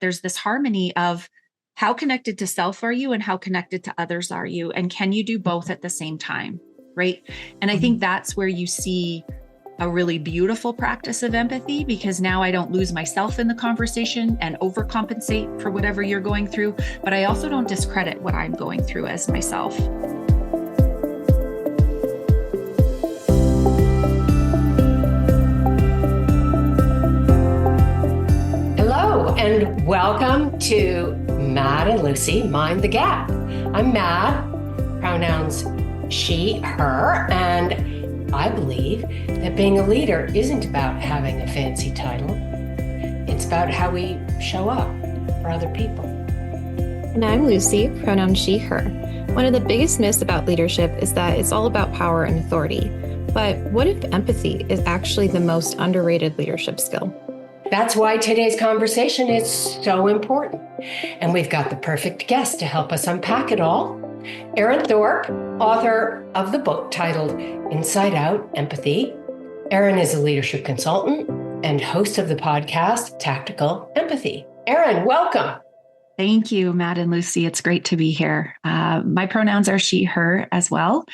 there's this harmony of how connected to self are you and how connected to others are you? And can you do both at the same time? Right. And I think that's where you see a really beautiful practice of empathy, because now I don't lose myself in the conversation and overcompensate for whatever you're going through, but I also don't discredit what I'm going through as myself. Hello, and welcome to Mad and Lucy Mind the Gap. I'm Mad, pronouns she, her, and I believe that being a leader isn't about having a fancy title. It's about how we show up for other people. And I'm Lucy, pronoun she, her. One of the biggest myths about leadership is that it's all about power and authority. But what if empathy is actually the most underrated leadership skill? That's why today's conversation is so important. And we've got the perfect guest to help us unpack it all. Erin Thorp, author of the book titled Inside Out Empathy. Erin is a leadership consultant and host of the podcast Tactical Empathy. Erin, welcome. Thank you, Matt and Lucy. It's great to be here. My pronouns are she, her as well.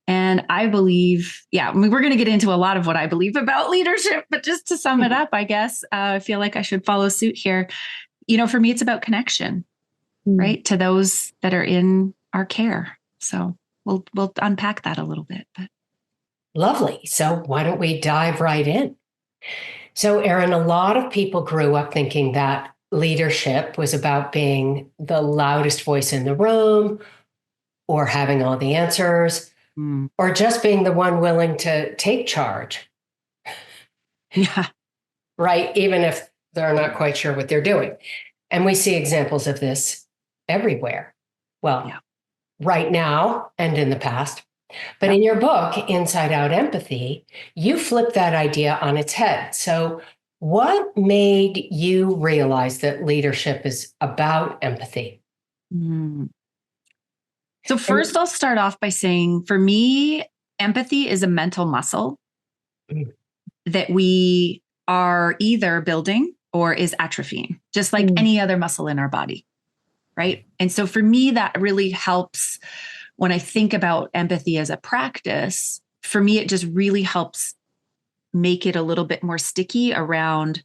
And I believe, we're going to get into a lot of what I believe about leadership, but just to sum it up, I guess, I feel like I should follow suit here. You know, for me, it's about connection, right? To those that are in our care. So we'll unpack that a little bit. But lovely. So why don't we dive right in? So, Erin, a lot of people grew up thinking that leadership was about being the loudest voice in the room, or having all the answers, or just being the one willing to take charge. Yeah. Right. Even if they're not quite sure what they're doing. And we see examples of this everywhere. Well, right now and in the past. But in your book, Inside Out Empathy, you flip that idea on its head. So what made you realize that leadership is about empathy? So first, I'll start off by saying, for me, empathy is a mental muscle that we are either building or is atrophying, just like any other muscle in our body. Right. And so for me, that really helps when I think about empathy as a practice. For me, it just really helps make it a little bit more sticky around,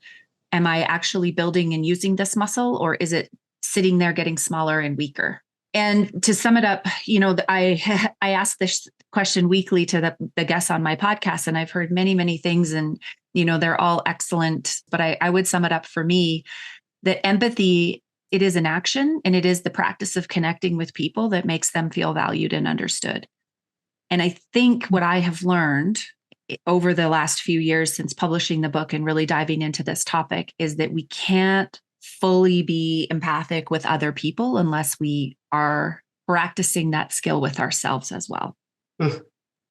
am I actually building and using this muscle, or is it sitting there getting smaller and weaker? And to sum it up, you know, I ask this question weekly to the guests on my podcast, and I've heard many, many things, and, you know, they're all excellent. But I would sum it up for me that empathy, it is an action, and it is the practice of connecting with people that makes them feel valued and understood. And I think what I have learned over the last few years since publishing the book and really diving into this topic is that we can't fully be empathic with other people unless we are practicing that skill with ourselves as well.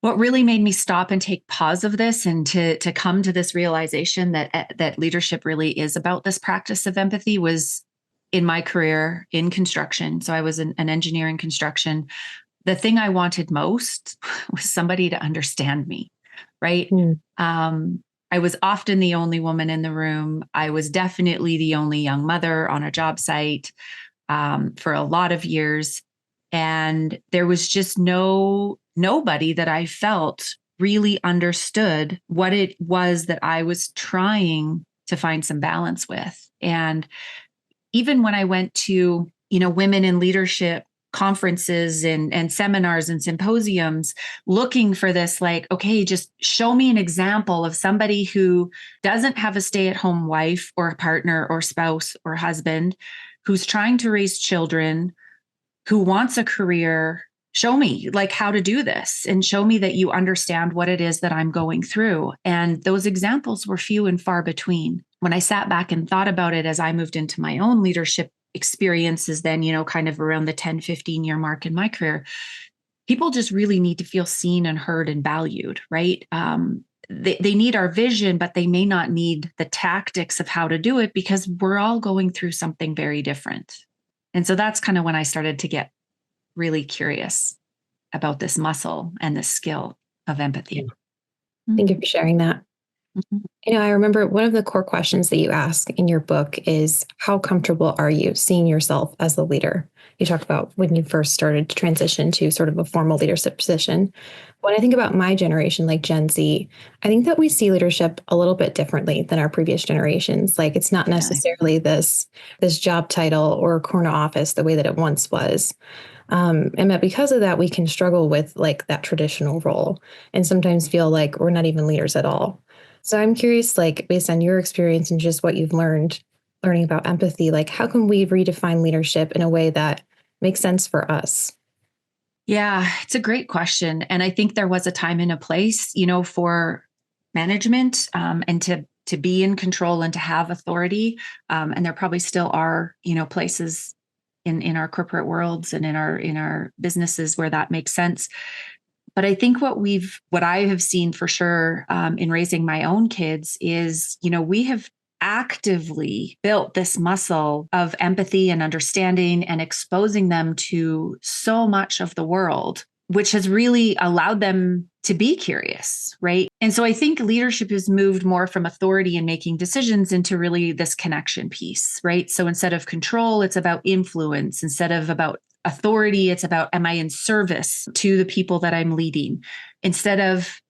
What really made me stop and take pause of this and to come to this realization that leadership really is about this practice of empathy was in my career in construction. So I was an engineer in construction. The thing I wanted most was somebody to understand me, right? I was often the only woman in the room. I was definitely the only young mother on a job site for a lot of years. And there was just nobody that I felt really understood what it was that I was trying to find some balance with. And even when I went to, you know, women in leadership conferences and seminars and symposiums looking for this, like, okay, just show me an example of somebody who doesn't have a stay-at-home wife or a partner or spouse or husband, who's trying to raise children, who wants a career. Show me like how to do this and show me that you understand what it is that I'm going through. And those examples were few and far between. When I sat back and thought about it as I moved into my own leadership experiences, then, you know, kind of around the 10, 15 year mark in my career, people just really need to feel seen and heard and valued, right? They need our vision, but they may not need the tactics of how to do it because we're all going through something very different. And so that's kind of when I started to get really curious about this muscle and this skill of empathy. Thank you for sharing that. Mhm. I remember one of the core questions that you ask in your book is how comfortable are you seeing yourself as the leader? You talk about when you first started to transition to sort of a formal leadership position. When I think about my generation, like Gen Z, I think that we see leadership a little bit differently than our previous generations. Like it's not Definitely. necessarily this job title or corner office the way that it once was. And that because of that, we can struggle with like that traditional role and sometimes feel like we're not even leaders at all. So I'm curious, like based on your experience and just what you've learning about empathy, like how can we redefine leadership in a way that makes sense for us? Yeah, it's a great question. And I think there was a time and a place, for management and to be in control and to have authority. And there probably still are, places in our corporate worlds and in our businesses where that makes sense. But I think what I have seen for sure in raising my own kids is, we have actively built this muscle of empathy and understanding and exposing them to so much of the world, which has really allowed them to be curious, right? And so I think leadership has moved more from authority and making decisions into really this connection piece, right? So instead of control, it's about influence. Instead of about authority, it's about, am I in service to the people that I'm leading? Instead of,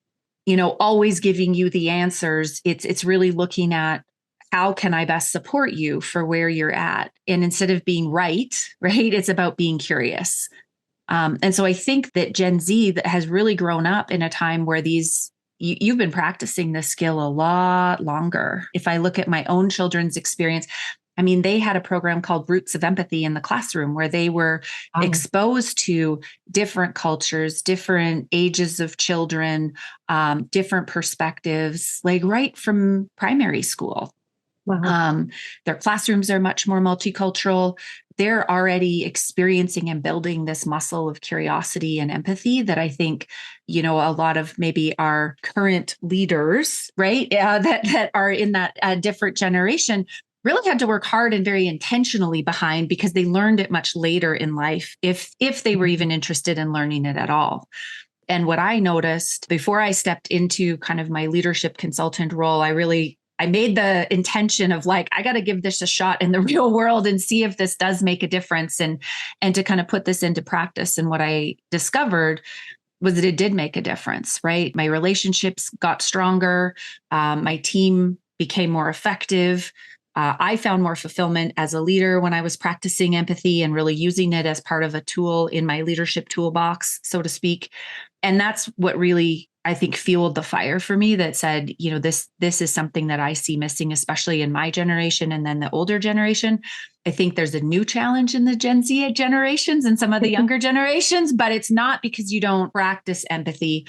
always giving you the answers, it's really looking at, how can I best support you for where you're at? And instead of being right, it's about being curious. And so I think that Gen Z that has really grown up in a time where you've been practicing this skill a lot longer. If I look at my own children's experience, I mean, they had a program called Roots of Empathy in the classroom where they were exposed to different cultures, different ages of children, different perspectives, like right from primary school. Wow. Their classrooms are much more multicultural. They're already experiencing and building this muscle of curiosity and empathy that I think, a lot of maybe our current leaders, right, that are in that different generation really had to work hard and very intentionally behind because they learned it much later in life, if they were even interested in learning it at all. And what I noticed before I stepped into kind of my leadership consultant role, I made the intention of like, I got to give this a shot in the real world and see if this does make a difference and to kind of put this into practice. And what I discovered was that it did make a difference, right? My relationships got stronger. My team became more effective. I found more fulfillment as a leader when I was practicing empathy and really using it as part of a tool in my leadership toolbox, so to speak. And that's what really, I think, fueled the fire for me that said, this is something that I see missing, especially in my generation and then the older generation. I think there's a new challenge in the Gen Z generations and some of the younger generations, but it's not because you don't practice empathy.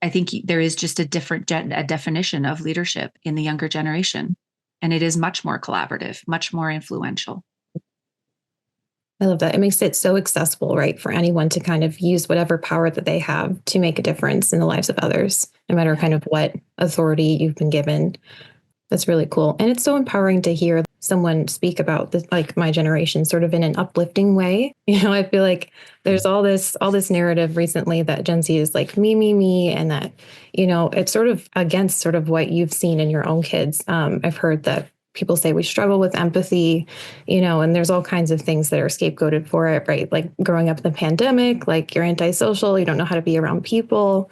I think there is just a different definition of leadership in the younger generation. And it is much more collaborative, much more influential. I love that. It makes it so accessible, right, for anyone to kind of use whatever power that they have to make a difference in the lives of others, no matter kind of what authority you've been given. That's really cool. And it's so empowering to hear someone speak about this, like my generation, sort of in an uplifting way. I feel like there's all this narrative recently that Gen Z is like me, and that, it's sort of against sort of what you've seen in your own kids. I've heard that people say we struggle with empathy, and there's all kinds of things that are scapegoated for it, right? Like growing up in the pandemic, like you're antisocial, you don't know how to be around people,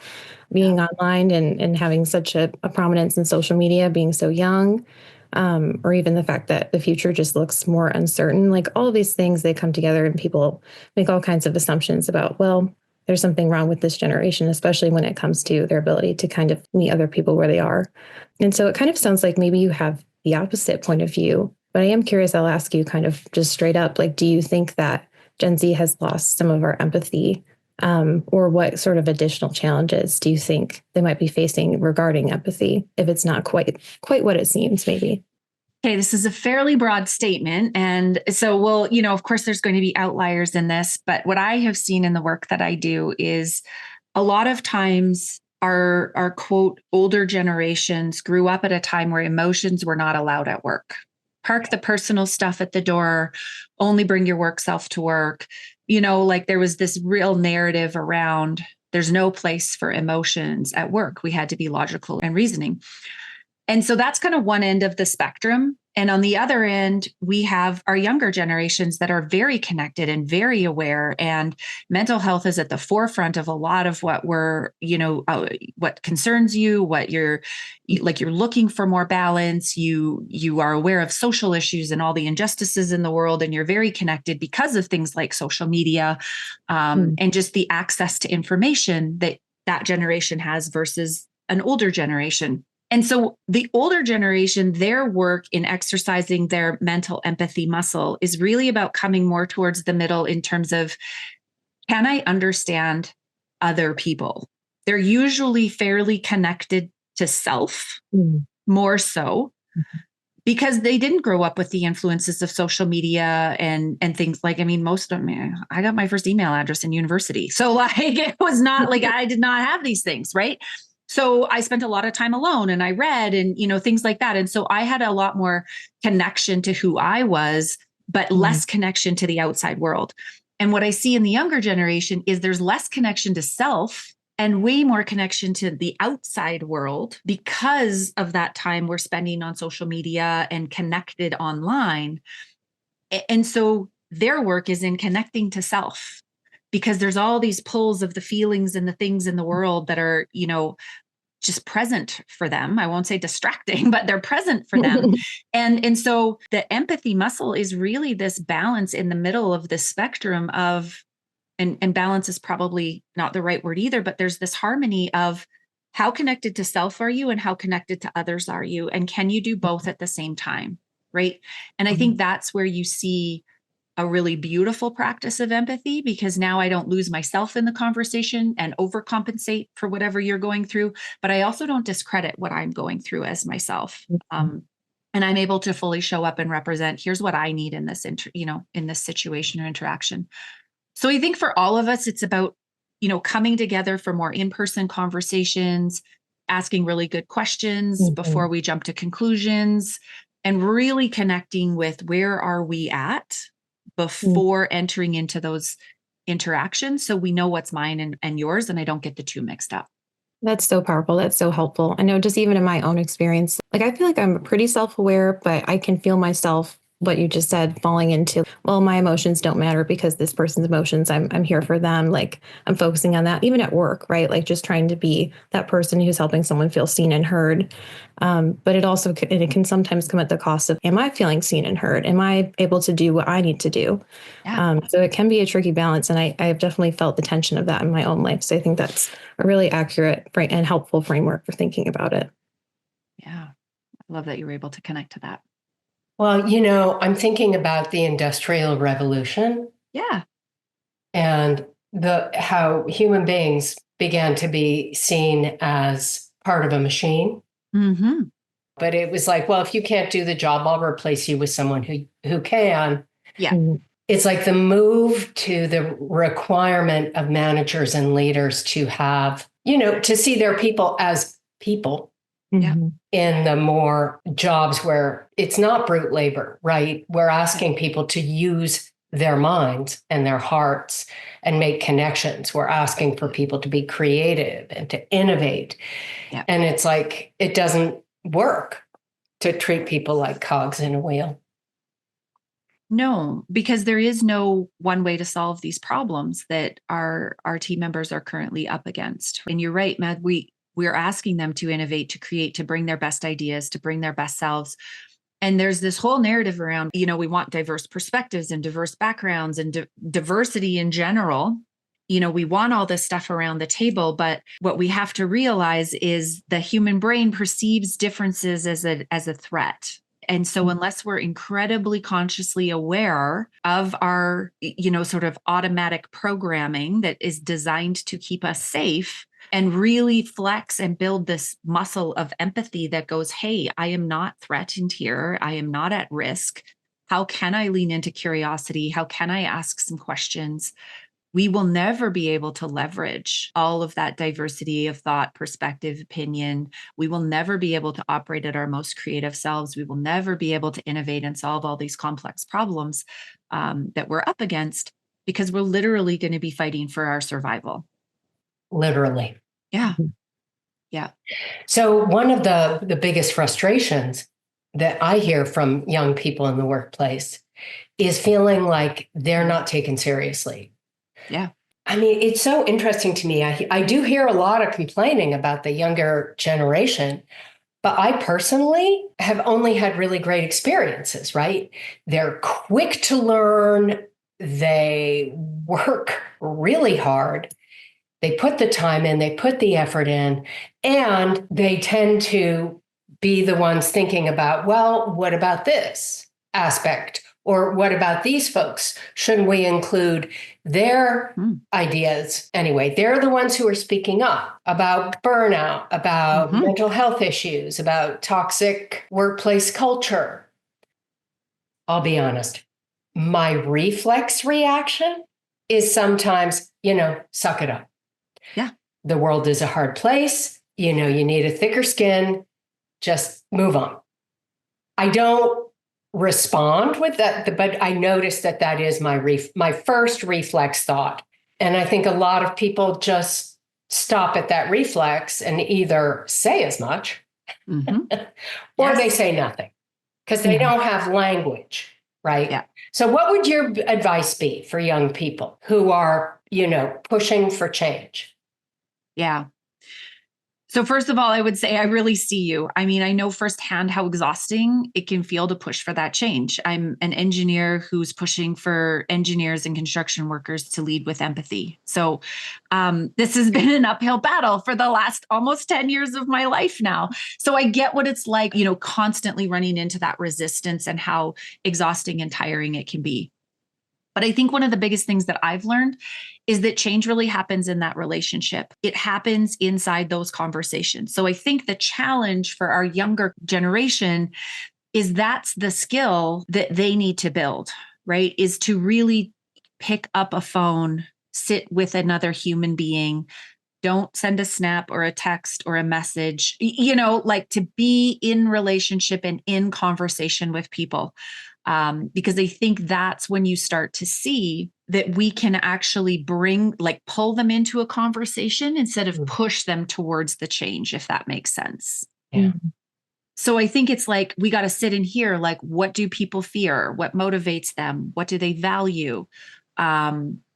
being online and having such a prominence in social media, being so young, or even the fact that the future just looks more uncertain. Like all of these things, they come together and people make all kinds of assumptions about, well, there's something wrong with this generation, especially when it comes to their ability to kind of meet other people where they are. And so it kind of sounds like maybe you have the opposite point of view. But I am curious, I'll ask you kind of just straight up, like, do you think that Gen Z has lost some of our empathy? Or what sort of additional challenges do you think they might be facing regarding empathy if it's not quite what it seems, maybe? Okay, this is a fairly broad statement. And so of course, there's going to be outliers in this, but what I have seen in the work that I do is a lot of times our quote, older generations grew up at a time where emotions were not allowed at work. Park the personal stuff at the door, only bring your work self to work. Like there was this real narrative around there's no place for emotions at work. We had to be logical and reasoning. And so that's kind of one end of the spectrum. And on the other end, we have our younger generations that are very connected and very aware. And mental health is at the forefront of a lot of what what concerns you, what you're looking for more balance. You are aware of social issues and all the injustices in the world, and you're very connected because of things like social media, and just the access to information that generation has versus an older generation. And so the older generation, their work in exercising their mental empathy muscle is really about coming more towards the middle in terms of, can I understand other people? They're usually fairly connected to self, more so, because they didn't grow up with the influences of social media and things like, I mean, most of them, I got my first email address in university. So like, it was not like, I did not have these things, right? So I spent a lot of time alone and I read and, things like that. And so I had a lot more connection to who I was, but less connection to the outside world. And what I see in the younger generation is there's less connection to self and way more connection to the outside world because of that time we're spending on social media and connected online. And so their work is in connecting to self, because there's all these pulls of the feelings and the things in the world that are, just present for them. I won't say distracting, but they're present for them. And so the empathy muscle is really this balance in the middle of this spectrum of, and balance is probably not the right word either, but there's this harmony of how connected to self are you and how connected to others are you? And can you do both at the same time? Right. And I think that's where you see a really beautiful practice of empathy, because now I don't lose myself in the conversation and overcompensate for whatever you're going through, but I also don't discredit what I'm going through as myself. And I'm able to fully show up and represent, here's what I need in this, in this situation or interaction. So I think for all of us, it's about, coming together for more in-person conversations, asking really good questions before we jump to conclusions, and really connecting with where are we at before entering into those interactions, so we know what's mine and yours, and I don't get the two mixed up. That's so powerful. That's so helpful. I know just even in my own experience, like I feel like I'm pretty self-aware, but I can feel myself, what you just said, falling into, well, my emotions don't matter because this person's emotions, I'm here for them. Like I'm focusing on that, even at work, right? Like just trying to be that person who's helping someone feel seen and heard. But it can sometimes come at the cost of, am I feeling seen and heard? Am I able to do what I need to do? Yeah. So it can be a tricky balance. And I've definitely felt the tension of that in my own life. So I think that's a really accurate and helpful framework for thinking about it. Yeah. I love that you were able to connect to that. Well, I'm thinking about the Industrial Revolution. Yeah. And how human beings began to be seen as part of a machine. But it was like, well, if you can't do the job, I'll replace you with someone who can. Yeah. It's like the move to the requirement of managers and leaders to have, to see their people as people. Yeah. In the more jobs where it's not brute labor, right? We're asking people to use their minds and their hearts and make connections. We're asking for people to be creative and to innovate. Yeah. And it's like, it doesn't work to treat people like cogs in a wheel. No, because there is no one way to solve these problems that our team members are currently up against. And you're right, Matt, we're asking them to innovate, to create, to bring their best ideas, to bring their best selves. And there's this whole narrative around, we want diverse perspectives and diverse backgrounds and diversity in general. We want all this stuff around the table, but what we have to realize is the human brain perceives differences as a threat. And so unless we're incredibly consciously aware of our, sort of automatic programming that is designed to keep us safe, and really flex and build this muscle of empathy that goes, hey, I am not threatened here. I am not at risk. How can I lean into curiosity? How can I ask some questions? We will never be able to leverage all of that diversity of thought, perspective, opinion. We will never be able to operate at our most creative selves. We will never be able to innovate and solve all these complex problems that we're up against, because we're literally going to be fighting for our survival. Literally. Yeah. Yeah. So one of the biggest frustrations that I hear from young people in the workplace is feeling like they're not taken seriously. Yeah. I mean, it's so interesting to me. I do hear a lot of complaining about the younger generation, but I personally have only had really great experiences, right? They're quick to learn. They work really hard. They put the time in, they put the effort in, and they tend to be the ones thinking about, well, what about this aspect? Or what about these folks? Shouldn't we include their ideas? Anyway, they're the ones who are speaking up about burnout, about mental health issues, about toxic workplace culture. I'll be honest, my reflex reaction is sometimes, suck it up. Yeah. The world is a hard place. You need a thicker skin. Just move on. I don't respond with that, but I notice that is my first reflex thought. And I think a lot of people just stop at that reflex and either say as much or they say nothing because they don't have language, right? Yeah. So what would your advice be for young people who are, pushing for change? Yeah. So first of all, I would say I really see you. I mean, I know firsthand how exhausting it can feel to push for that change. I'm an engineer who's pushing for engineers and construction workers to lead with empathy. So this has been an uphill battle for the last almost 10 years of my life now. So I get what it's like, constantly running into that resistance and how exhausting and tiring it can be. But I think one of the biggest things that I've learned is that change really happens in that relationship. It happens inside those conversations. So I think the challenge for our younger generation is that's the skill that they need to build, right? Is to really pick up a phone, sit with another human being. Don't send a snap or a text or a message, like to be in relationship and in conversation with people. Because I think that's when you start to see that we can actually pull them into a conversation instead of push them towards the change, if that makes sense. Yeah. So I think it's like, we got to sit in here, like, what do people fear? What motivates them? What do they value?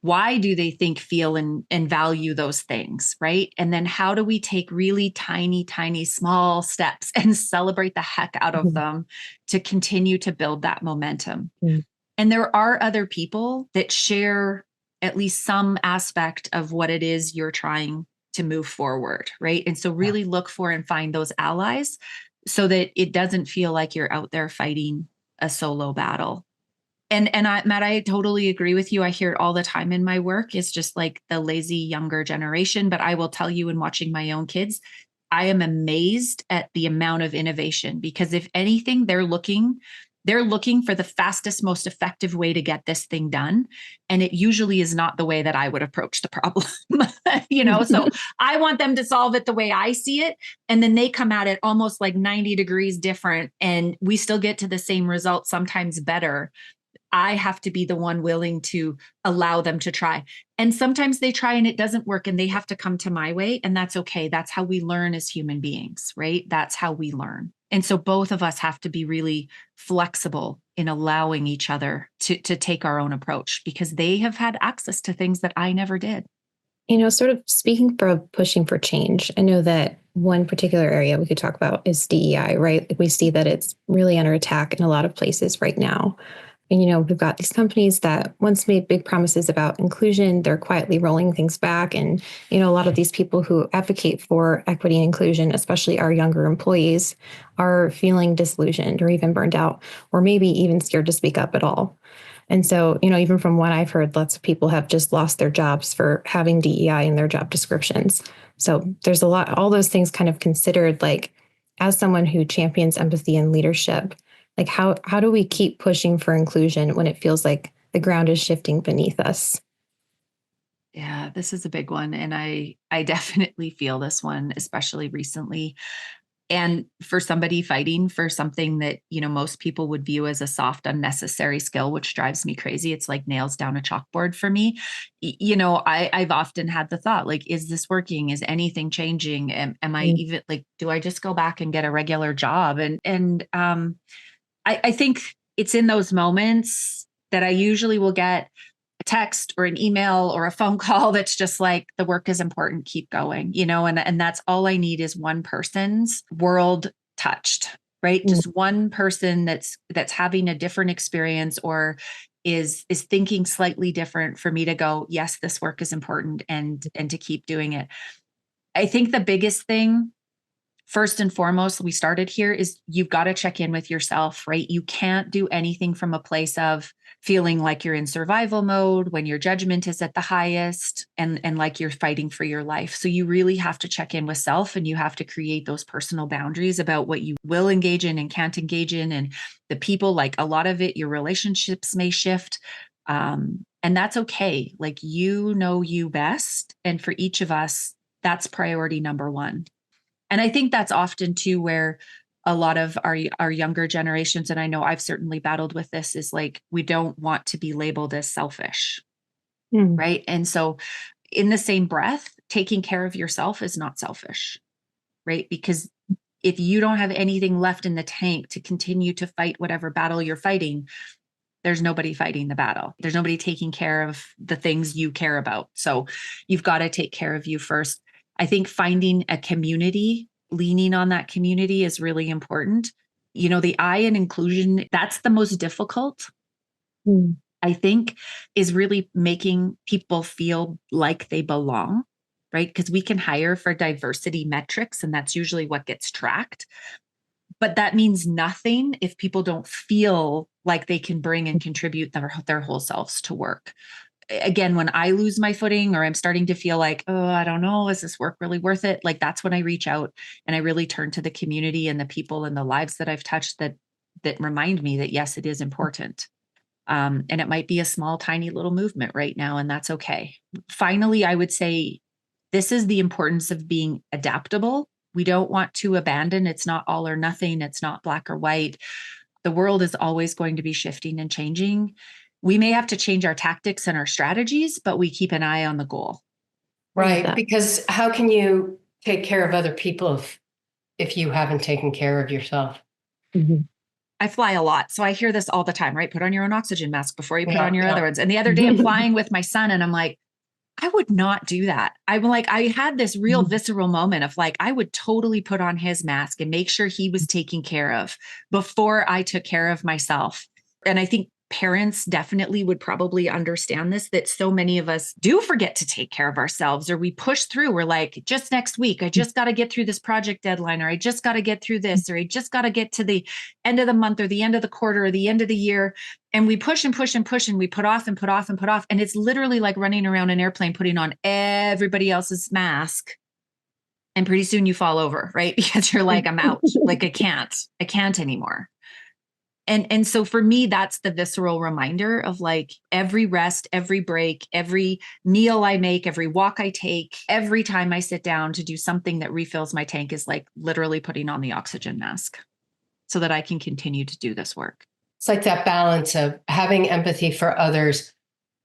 Why do they think, feel, and value those things, right? And then how do we take really tiny, tiny, small steps and celebrate the heck out of them to continue to build that momentum? And there are other people that share at least some aspect of what it is you're trying to move forward, right? And so really look for and find those allies so that it doesn't feel like you're out there fighting a solo battle. And Matt, I totally agree with you. I hear it all the time in my work. It's just like the lazy younger generation. But I will tell you, in watching my own kids, I am amazed at the amount of innovation, because if anything, they're looking for the fastest, most effective way to get this thing done. And it usually is not the way that I would approach the problem, so I want them to solve it the way I see it. And then they come at it almost like 90 degrees different. And we still get to the same result, sometimes better. I have to be the one willing to allow them to try. And sometimes they try and it doesn't work and they have to come to my way. And that's okay. That's how we learn as human beings, right? That's how we learn. And so both of us have to be really flexible in allowing each other to take our own approach, because they have had access to things that I never did. Sort of speaking for pushing for change, I know that one particular area we could talk about is DEI, right? Like we see that it's really under attack in a lot of places right now. And, we've got these companies that once made big promises about inclusion, they're quietly rolling things back. And, a lot of these people who advocate for equity and inclusion, especially our younger employees, are feeling disillusioned or even burned out, or maybe even scared to speak up at all. And so, even from what I've heard, lots of people have just lost their jobs for having DEI in their job descriptions. So there's all those things kind of considered, like, as someone who champions empathy and leadership, like how do we keep pushing for inclusion when it feels like the ground is shifting beneath us? Yeah, this is a big one. And I definitely feel this one, especially recently. And for somebody fighting for something that, most people would view as a soft, unnecessary skill, which drives me crazy. It's like nails down a chalkboard for me. I've often had the thought, like, is this working? Is anything changing? Am I even like, do I just go back and get a regular job? I think it's in those moments that I usually will get a text or an email or a phone call that's just like, the work is important, keep going, and that's all I need is one person's world touched, right? Just one person that's having a different experience or is thinking slightly different for me to go, yes, this work is important and to keep doing it. I think the biggest thing, first and foremost, we started here, is you've got to check in with yourself, right? You can't do anything from a place of feeling like you're in survival mode when your judgment is at the highest and like you're fighting for your life. So you really have to check in with self, and you have to create those personal boundaries about what you will engage in and can't engage in. And the people, like, a lot of it, your relationships may shift. And that's okay. Like, you best. And for each of us, that's priority number one. And I think that's often too where a lot of our younger generations, and I know I've certainly battled with this, is like, we don't want to be labeled as selfish, right? And so in the same breath, taking care of yourself is not selfish, right? Because if you don't have anything left in the tank to continue to fight whatever battle you're fighting, there's nobody fighting the battle. There's nobody taking care of the things you care about. So you've got to take care of you first. I think finding a community, leaning on that community is really important. The I in inclusion, that's the most difficult, I think, is really making people feel like they belong, right? Because we can hire for diversity metrics, and that's usually what gets tracked. But that means nothing if people don't feel like they can bring and contribute their whole selves to work. Again, when I lose my footing or I'm starting to feel like, oh, I don't know, is this work really worth it? Like, that's when I reach out and I really turn to the community and the people and the lives that I've touched that remind me that, yes, it is important. And it might be a small, tiny little movement right now, and that's okay. Finally, I would say this is the importance of being adaptable. We don't want to abandon. It's not all or nothing. It's not black or white. The world is always going to be shifting and changing. We may have to change our tactics and our strategies, but we keep an eye on the goal. Right. Because how can you take care of other people if you haven't taken care of yourself? I fly a lot. So I hear this all the time, right? Put on your own oxygen mask before you put on your other ones. And the other day I'm flying with my son and I'm like, I would not do that. I'm like, I had this real visceral moment of like, I would totally put on his mask and make sure he was taken care of before I took care of myself. And I think parents definitely would probably understand this, that so many of us do forget to take care of ourselves, or we push through. We're like, just next week, I just got to get through this project deadline, or I just got to get through this, or I just got to get to the end of the month or the end of the quarter or the end of the year. And we push and push and push, and we put off and put off and put off. And it's literally like running around an airplane, putting on everybody else's mask. And pretty soon you fall over, right? Because you're like, I'm out. Like, I can't anymore. And so for me, that's the visceral reminder of like, every rest, every break, every meal I make, every walk I take, every time I sit down to do something that refills my tank is like literally putting on the oxygen mask so that I can continue to do this work. It's like that balance of having empathy for others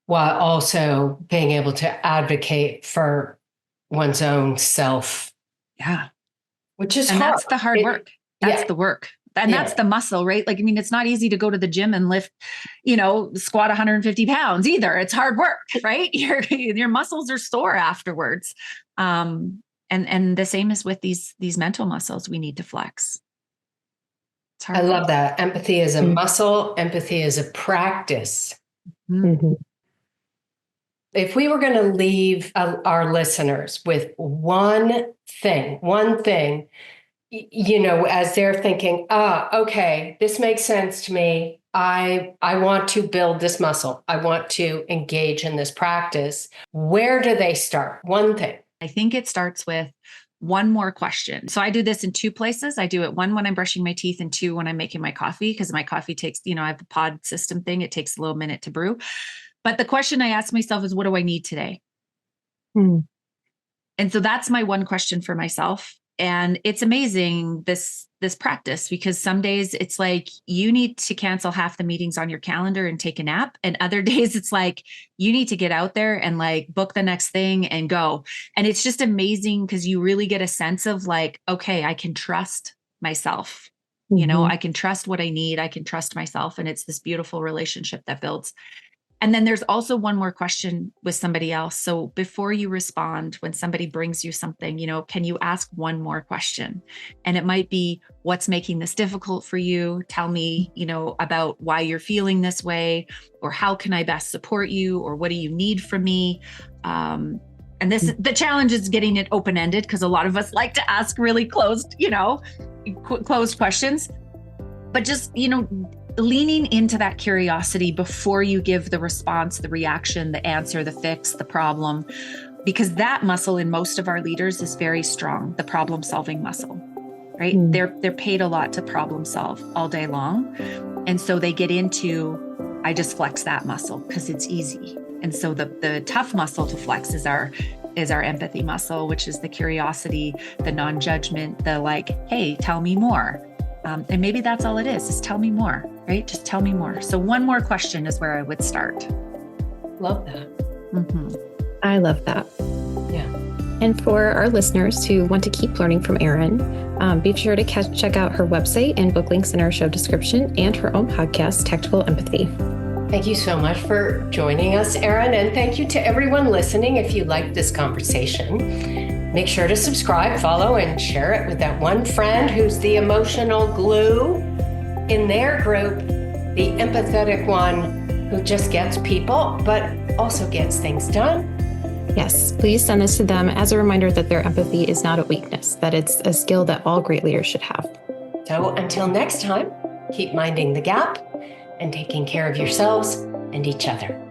while also being able to advocate for one's own self. Yeah. Which is hard. That's the hard work. That's the work. And that's the muscle, right? Like, I mean, it's not easy to go to the gym and lift, squat 150 pounds either. It's hard work, right? Your muscles are sore afterwards. And the same is with these mental muscles we need to flex. It's hard. I love that. Empathy is a muscle. Empathy is a practice. If we were going to leave our listeners with one thing, as they're thinking, okay, this makes sense to me. I want to build this muscle. I want to engage in this practice. Where do they start? One thing. I think it starts with one more question. So I do this in two places. I do it one when I'm brushing my teeth and two when I'm making my coffee, because my coffee takes, I have the pod system thing. It takes a little minute to brew. But the question I ask myself is, what do I need today? And so that's my one question for myself. And it's amazing, this practice, because some days it's like you need to cancel half the meetings on your calendar and take a nap. And other days it's like you need to get out there and like book the next thing and go. And it's just amazing because you really get a sense of like, okay, I can trust myself. You know, I can trust what I need. I can trust myself. And it's this beautiful relationship that builds. And then there's also one more question with somebody else. So before you respond, when somebody brings you something, you know, can you ask one more question? And it might be, what's making this difficult for you? Tell me, you know, about why you're feeling this way, or how can I best support you? Or what do you need from me? And the challenge is getting it open-ended, because a lot of us like to ask really closed questions, but just, you know, leaning into that curiosity before you give the response, the reaction, the answer, the fix, the problem, because that muscle in most of our leaders is very strong, the problem solving muscle, right? They're paid a lot to problem solve all day long. And so they get into, I just flex that muscle because it's easy. And so the tough muscle to flex is our empathy muscle, which is the curiosity, the non-judgment, the like, hey, tell me more. And maybe that's all it is tell me more, right? Just tell me more. So one more question is where I would start. Love that. I love that. Yeah. And for our listeners who want to keep learning from Erin, be sure to check out her website and book links in our show description, and her own podcast, Tactical Empathy. Thank you so much for joining us, Erin. And thank you to everyone listening. If you liked this conversation, make sure to subscribe, follow, and share it with that one friend who's the emotional glue in their group, the empathetic one who just gets people, but also gets things done. Yes, please send this to them as a reminder that their empathy is not a weakness, that it's a skill that all great leaders should have. So until next time, keep minding the gap and taking care of yourselves and each other.